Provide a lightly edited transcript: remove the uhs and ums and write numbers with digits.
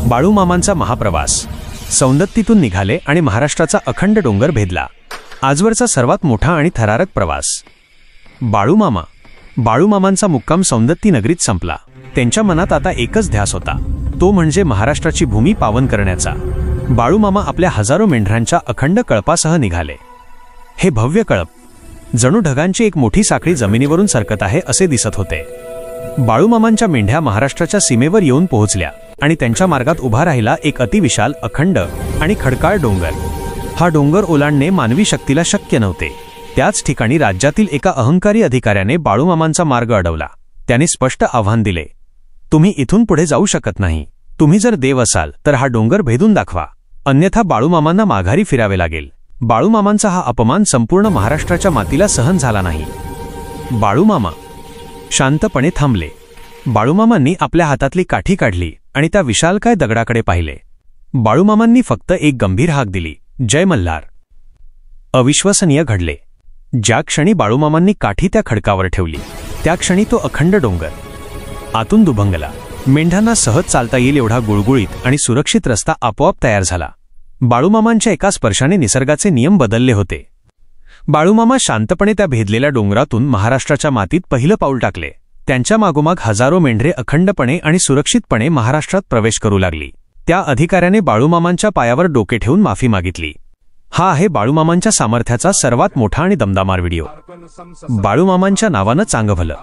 बाळूमामांचा महाप्रवास सौंदत्तीतून निघाले आणि महाराष्ट्राचा अखंड डोंगर भेदला। आजवरचा सर्वात मोठा आणि थरारक प्रवास। बाळूमामांचा मुक्काम सौंदत्ती नगरीत संपला। त्यांच्या मनात आता एकच ध्यास होता, तो म्हणजे महाराष्ट्राची भूमी पावन करण्याचा। बाळूमामा आपल्या हजारो मेंढरांच्या अखंड कळपासह निघाले। हे भव्य कळप जणू ढगांची एक मोठी साखळी जमिनीवरून सरकत आहे असे दिसत होते। बाळूमामांच्या मेंढ्या महाराष्ट्राच्या सीमेवर येऊन पोहोचल्या आणि त्यांच्या मार्गात उभा राहिला एक अतिविशाल, अखंड आणि खडकाळ डोंगर। हा डोंगर ओलांडणे मानवी शक्तीला शक्य नव्हते। त्याच ठिकाणी राज्यातील एका अहंकारी अधिकाऱ्याने बाळूमामांचा मार्ग अडवला। त्याने स्पष्ट आव्हान दिले, तुम्ही इथून पुढे जाऊ शकत नाही। तुम्ही जर देव असाल तर हा डोंगर भेदून दाखवा, अन्यथा बाळूमामांना माघारी फिरावे लागेल। बाळूमामांचा हा अपमान संपूर्ण महाराष्ट्राच्या मातीला सहन झाला नाही। बाळूमामा शांतपणे थांबले। बाळूमामांनी आपल्या हातातली काठी काढली आणि त्या विशालकाय दगडाकडे पाहिले। बाळूमामांनी फक्त एक गंभीर हाक दिली, जय मल्हार। अविश्वसनीय घडले। ज्या क्षणी बाळूमामांनी काठी त्या खडकावर ठेवली, त्या क्षणी तो अखंड डोंगर आतून दुभंगला। मेंढ्यांना सहज चालता येईल एवढा गुळगुळीत आणि सुरक्षित रस्ता आपोआप तयार झाला। बाळूमामांच्या एका स्पर्शाने निसर्गाचे नियम बदलले होते। बाळूमामा शांतपणे त्या भेदलेल्या डोंगरातून महाराष्ट्राच्या मातीत पहिलं पाऊल टाकले। त्यांच्या मागोमाग हजारो मेंढरे अखंडपणे आणि सुरक्षितपणे महाराष्ट्रात प्रवेश करू लागली। त्या अधिकाऱ्याने बाळूमामांच्या पायावर डोके ठेवून माफी मागितली। हा आहे बाळूमामांच्या सामर्थ्याचा सर्वात मोठा आणि दमदार व्हिडिओ। बाळूमामांच्या नावानं चांगलं भलं।